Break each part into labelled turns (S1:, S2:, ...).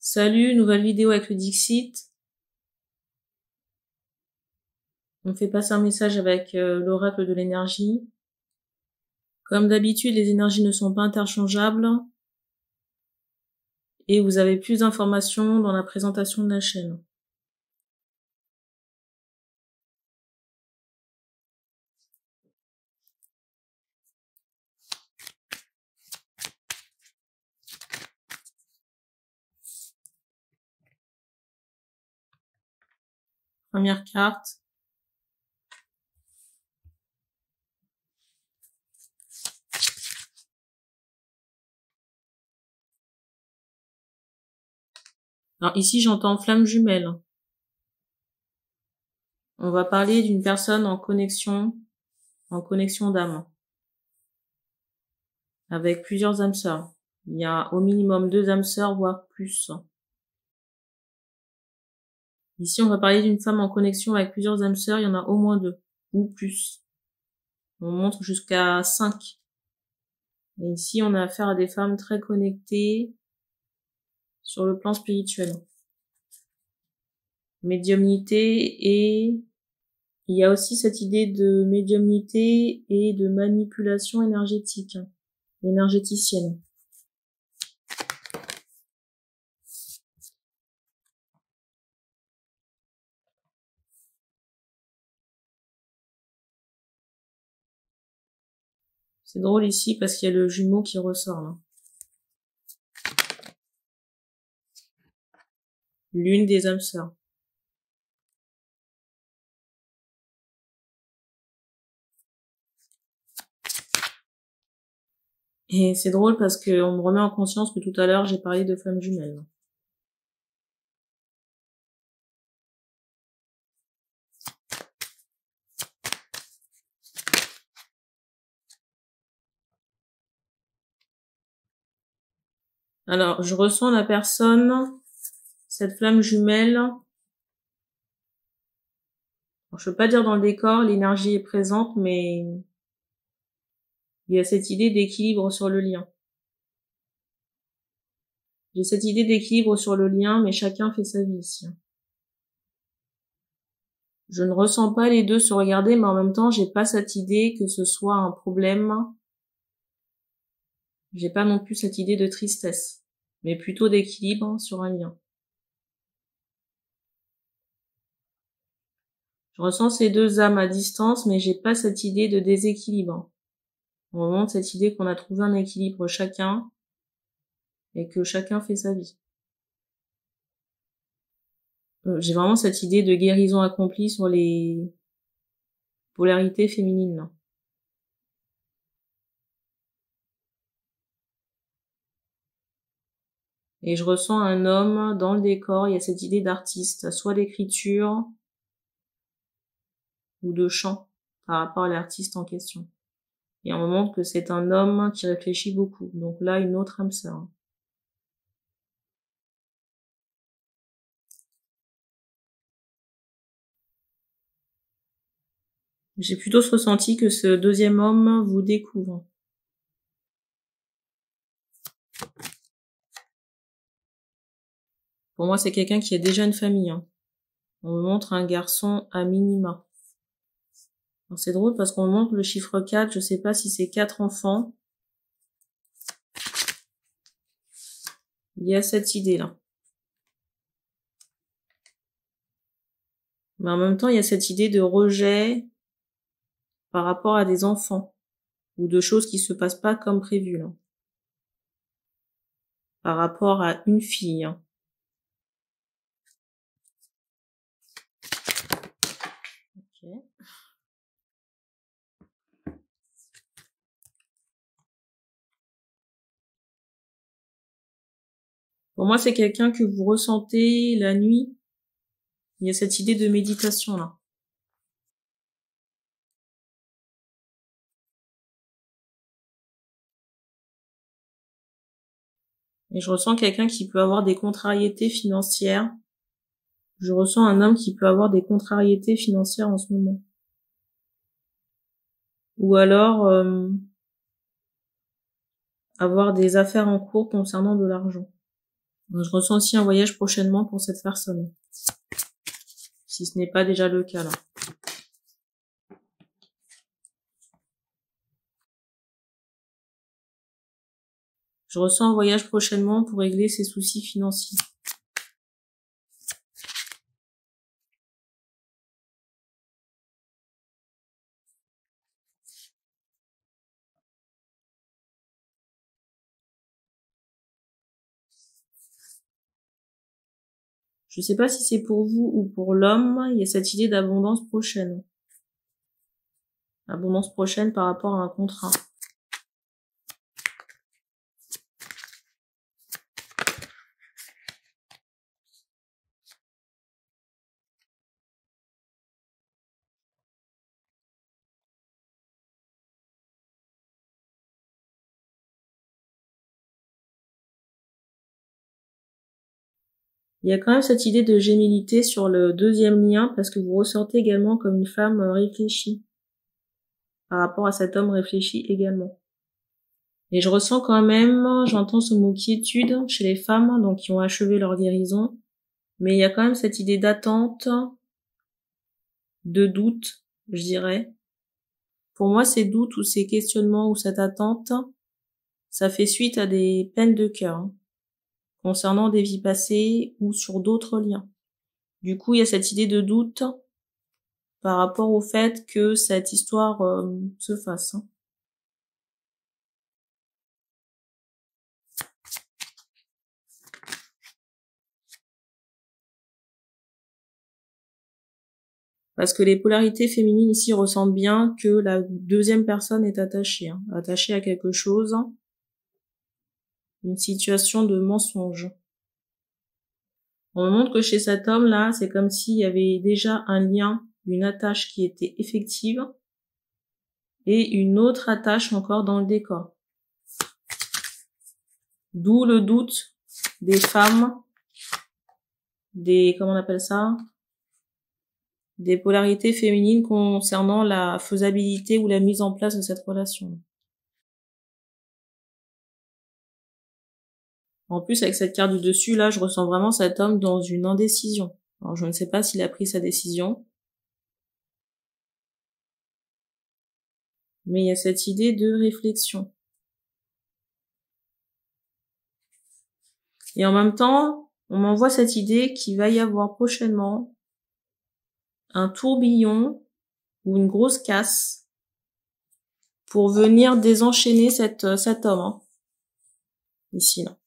S1: Salut, nouvelle vidéo avec le Dixit. On fait passer un message avec l'oracle de l'énergie. Comme d'habitude, les énergies ne sont pas interchangeables. Et vous avez plus d'informations dans la présentation de la chaîne. Première carte. Alors ici, j'entends flamme jumelle. On va parler d'une personne en connexion d'âme. Avec plusieurs âmes sœurs. Il y a au minimum 2 âmes sœurs, voire plus. Ici, on va parler d'une femme en connexion avec plusieurs âmes sœurs. Il y en a au moins 2 ou plus. On montre jusqu'à 5. Et ici, on a affaire à des femmes très connectées sur le plan spirituel. Médiumnité, et il y a aussi cette idée de médiumnité et de manipulation énergétique, énergéticienne. C'est drôle ici parce qu'il y a le jumeau qui ressort là. L'une des âmes sœurs. Et c'est drôle parce qu'on me remet en conscience que tout à l'heure j'ai parlé de femme jumelle. Alors, je ressens la personne, cette flamme jumelle. Alors, je peux pas dire dans le décor, l'énergie est présente, mais il y a cette idée d'équilibre sur le lien. J'ai cette idée d'équilibre sur le lien, mais chacun fait sa vie ici. Je ne ressens pas les deux se regarder, mais en même temps, j'ai pas cette idée que ce soit un problème. J'ai pas non plus cette idée de tristesse, mais plutôt d'équilibre sur un lien. Je ressens ces deux âmes à distance, mais j'ai pas cette idée de déséquilibre. On montre cette idée qu'on a trouvé un équilibre chacun, et que chacun fait sa vie. J'ai vraiment cette idée de guérison accomplie sur les polarités féminines. Et je ressens un homme dans le décor, il y a cette idée d'artiste, soit d'écriture ou de chant par rapport à l'artiste en question. Et on me montre que c'est un homme qui réfléchit beaucoup. Donc là, une autre âme sœur. J'ai plutôt ce ressenti que ce deuxième homme vous découvre. Pour moi, c'est quelqu'un qui a déjà une famille. On me montre un garçon à minima. Alors c'est drôle parce qu'on me montre le chiffre 4, je sais pas si c'est 4 enfants. Il y a cette idée-là. Mais en même temps, il y a cette idée de rejet par rapport à des enfants ou de choses qui se passent pas comme prévu là. Par rapport à une fille. Okay. Pour moi, c'est quelqu'un que vous ressentez la nuit. Il y a cette idée de méditation là. Et je ressens quelqu'un qui peut avoir des contrariétés financières. Je ressens un homme qui peut avoir des contrariétés financières en ce moment. Ou alors avoir des affaires en cours concernant de l'argent. Donc, je ressens aussi un voyage prochainement pour cette personne. Si ce n'est pas déjà le cas là. Je ressens un voyage prochainement pour régler ses soucis financiers. Je sais pas si c'est pour vous ou pour l'homme, il y a cette idée d'abondance prochaine. Abondance prochaine par rapport à un contrat. Il y a quand même cette idée de gémilité sur le deuxième lien parce que vous ressortez également comme une femme réfléchie. Par rapport à cet homme réfléchi également. Et je ressens quand même, j'entends ce mot quiétude chez les femmes, donc qui ont achevé leur guérison. Mais il y a quand même cette idée d'attente, de doute, je dirais. Pour moi, ces doutes ou ces questionnements ou cette attente, ça fait suite à des peines de cœur, concernant des vies passées ou sur d'autres liens. Du coup, il y a cette idée de doute par rapport au fait que cette histoire se fasse. Parce que les polarités féminines ici ressentent bien que la deuxième personne est attachée, attachée à quelque chose, une situation de mensonge. On me montre que chez cet homme-là, c'est comme s'il y avait déjà un lien, une attache qui était effective, et une autre attache encore dans le décor. D'où le doute des femmes, comment on appelle ça? Des polarités féminines concernant la faisabilité ou la mise en place de cette relation. En plus, avec cette carte du dessus, là, je ressens vraiment cet homme dans une indécision. Alors, je ne sais pas s'il a pris sa décision. Mais il y a cette idée de réflexion. Et en même temps, on m'envoie cette idée qu'il va y avoir prochainement un tourbillon ou une grosse casse pour venir désenchaîner cet homme. Ici, là.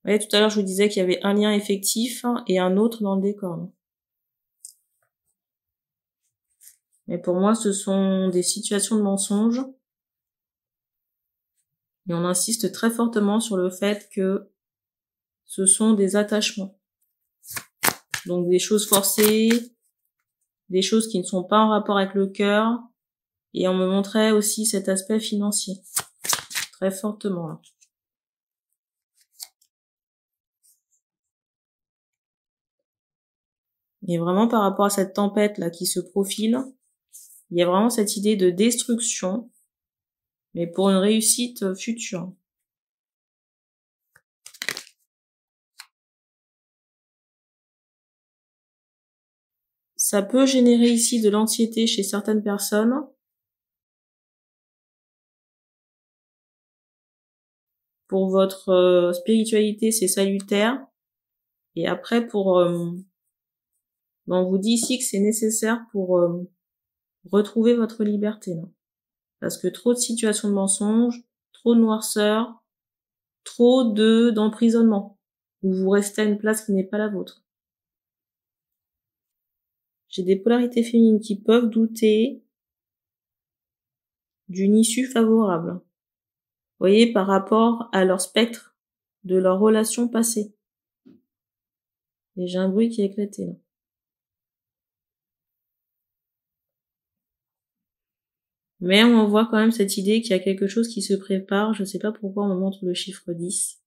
S1: Vous voyez, tout à l'heure, je vous disais qu'il y avait un lien effectif et un autre dans le décor. Mais pour moi, ce sont des situations de mensonge. Et on insiste très fortement sur le fait que ce sont des attachements. Donc des choses forcées, des choses qui ne sont pas en rapport avec le cœur. Et on me montrait aussi cet aspect financier. Très fortement, là. Et vraiment par rapport à cette tempête là qui se profile, il y a vraiment cette idée de destruction, mais pour une réussite future. Ça peut générer ici de l'anxiété chez certaines personnes. Pour votre spiritualité, c'est salutaire. Et après, on vous dit ici que c'est nécessaire pour retrouver votre liberté. Là. Parce que trop de situations de mensonges, trop de noirceur, trop d'emprisonnement, où vous restez à une place qui n'est pas la vôtre. J'ai des polarités féminines qui peuvent douter d'une issue favorable. Vous voyez, par rapport à leur spectre de leur relation passée. Et j'ai un bruit qui a éclaté là. Mais on voit quand même cette idée qu'il y a quelque chose qui se prépare. Je sais pas pourquoi on me montre le chiffre 10.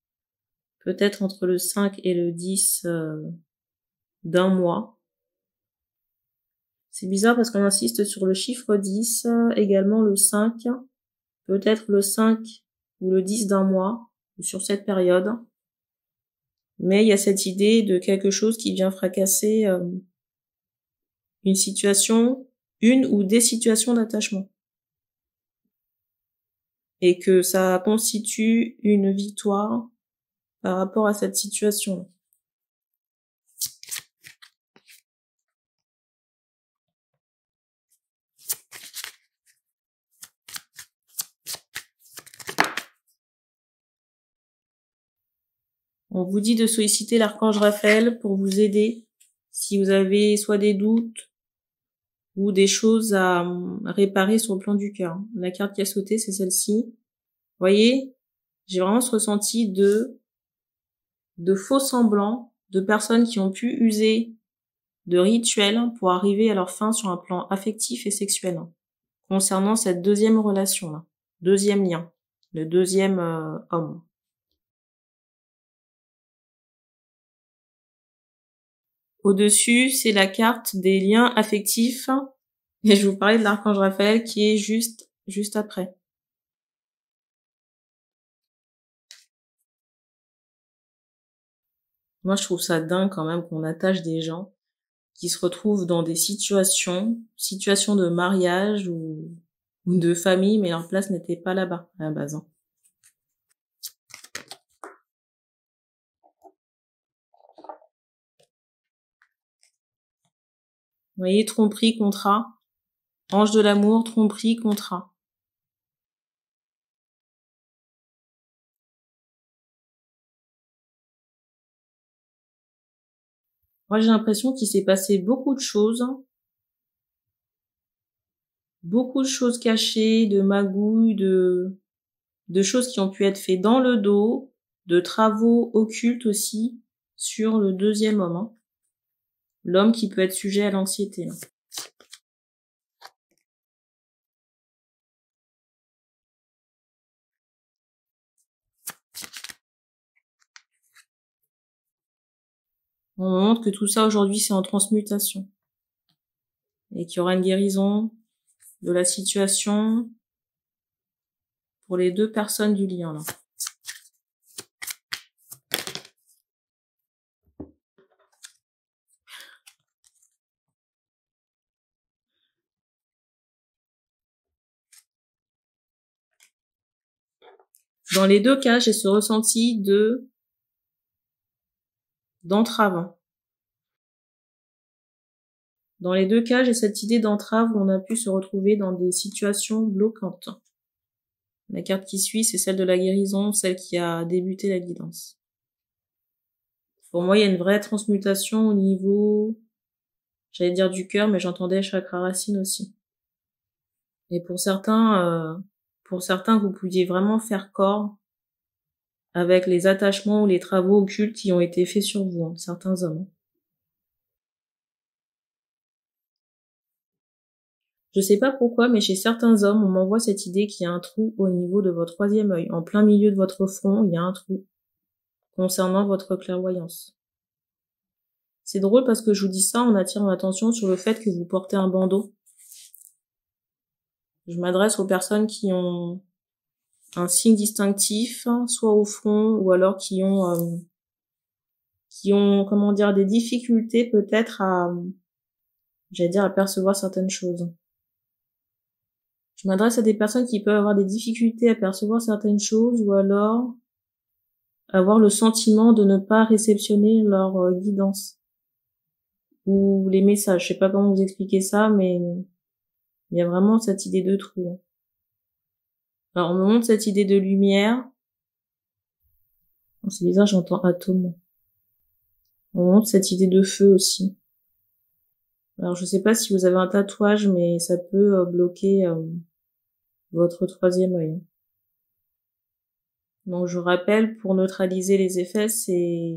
S1: Peut-être entre le 5 et le 10 d'un mois. C'est bizarre parce qu'on insiste sur le chiffre 10, également le 5, peut-être le 5 ou le 10 d'un mois, ou sur cette période. Mais il y a cette idée de quelque chose qui vient fracasser une situation, une ou des situations d'attachement. Et que ça constitue une victoire par rapport à cette situation. On vous dit de solliciter l'archange Raphaël pour vous aider si vous avez soit des doutes ou des choses à réparer sur le plan du cœur. La carte qui a sauté, c'est celle-ci. Vous voyez, j'ai vraiment ce ressenti de faux semblants, de personnes qui ont pu user de rituels pour arriver à leur fin sur un plan affectif et sexuel. Concernant cette deuxième relation-là, deuxième lien, le deuxième homme. Au-dessus, c'est la carte des liens affectifs. Et je vous parlais de l'archange Raphaël qui est juste après. Moi, je trouve ça dingue quand même qu'on attache des gens qui se retrouvent dans des situations de mariage ou de famille, mais leur place n'était pas là-bas, à la base. Vous voyez, tromperie, contrat. Ange de l'amour, tromperie, contrat. Moi, j'ai l'impression qu'il s'est passé beaucoup de choses cachées, de magouilles, de choses qui ont pu être faites dans le dos, de travaux occultes aussi sur le deuxième homme. L'homme qui peut être sujet à l'anxiété. On montre que tout ça aujourd'hui c'est en transmutation. Et qu'il y aura une guérison de la situation pour les deux personnes du lien là. Dans les deux cas, j'ai ce ressenti d'entrave. Dans les deux cas, j'ai cette idée d'entrave où on a pu se retrouver dans des situations bloquantes. La carte qui suit, c'est celle de la guérison, celle qui a débuté la guidance. Pour moi, il y a une vraie transmutation au niveau, j'allais dire du cœur, mais j'entendais chakra racine aussi. Et pour certains, vous pouviez vraiment faire corps avec les attachements ou les travaux occultes qui ont été faits sur vous, certains hommes. Je sais pas pourquoi, mais chez certains hommes, on m'envoie cette idée qu'il y a un trou au niveau de votre troisième œil. En plein milieu de votre front, il y a un trou concernant votre clairvoyance. C'est drôle parce que je vous dis ça en attirant l'attention sur le fait que vous portez un bandeau. Je m'adresse aux personnes qui ont un signe distinctif, soit au front, ou alors qui ont, comment dire, des difficultés peut-être à percevoir certaines choses. Je m'adresse à des personnes qui peuvent avoir des difficultés à percevoir certaines choses ou alors avoir le sentiment de ne pas réceptionner leur guidance ou les messages. Je sais pas comment vous expliquer ça, mais il y a vraiment cette idée de trou. Alors on me montre cette idée de lumière. C'est bizarre, j'entends atome. On me montre cette idée de feu aussi. Alors je sais pas si vous avez un tatouage, mais ça peut bloquer votre troisième œil. Donc je rappelle, pour neutraliser les effets, c'est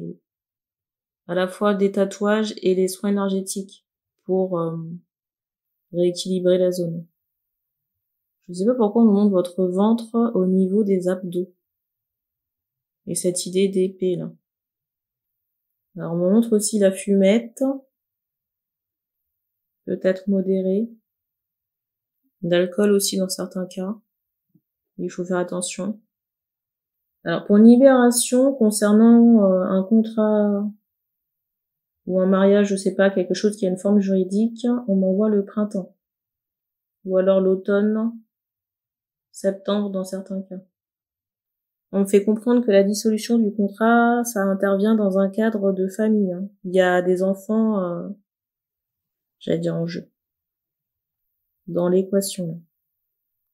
S1: à la fois des tatouages et les soins énergétiques pour rééquilibrer la zone. Je sais pas pourquoi on montre votre ventre au niveau des abdos. Et cette idée d'épée là. Alors on montre aussi la fumette, peut-être modérée, d'alcool aussi dans certains cas. Il faut faire attention. Alors pour une libération concernant un contrat ou un mariage, je sais pas, quelque chose qui a une forme juridique, on m'envoie le printemps. Ou alors l'automne, septembre dans certains cas. On me fait comprendre que la dissolution du contrat, ça intervient dans un cadre de famille. Il y a des enfants, j'allais dire en jeu, dans l'équation.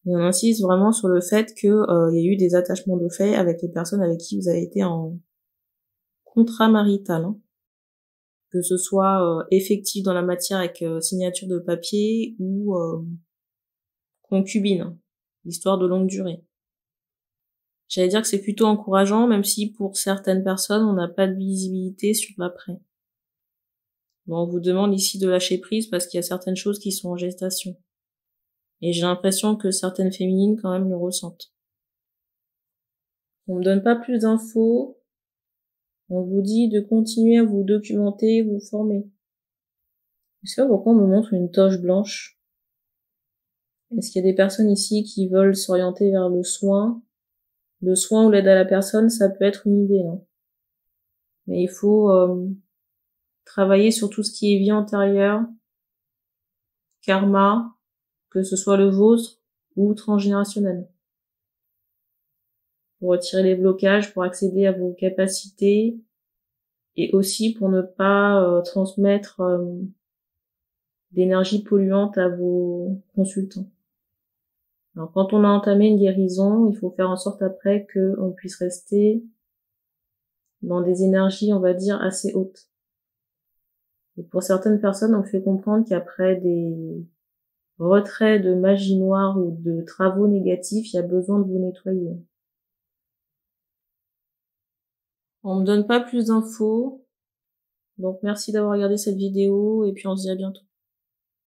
S1: Et on insiste vraiment sur le fait que il y a eu des attachements de fait avec les personnes avec qui vous avez été en contrat marital. Que ce soit effectif dans la matière avec signature de papier ou concubine, histoire de longue durée. J'allais dire que c'est plutôt encourageant, même si pour certaines personnes, on n'a pas de visibilité sur l'après. Bon, on vous demande ici de lâcher prise parce qu'il y a certaines choses qui sont en gestation. Et j'ai l'impression que certaines féminines, quand même, le ressentent. On me donne pas plus d'infos. On vous dit de continuer à vous documenter, vous former. Je sais pas pourquoi on me montre une toche blanche. Est-ce qu'il y a des personnes ici qui veulent s'orienter vers le soin? Le soin ou l'aide à la personne, ça peut être une idée, non? Mais il faut travailler sur tout ce qui est vie antérieure, karma, que ce soit le vôtre ou transgénérationnel. Pour retirer les blocages, pour accéder à vos capacités et aussi pour ne pas transmettre d'énergie polluante à vos consultants. Alors quand on a entamé une guérison, il faut faire en sorte après qu'on puisse rester dans des énergies, on va dire, assez hautes. Et pour certaines personnes, on fait comprendre qu'après des retraits de magie noire ou de travaux négatifs, il y a besoin de vous nettoyer. On me donne pas plus d'infos. Donc merci d'avoir regardé cette vidéo et puis on se dit à bientôt.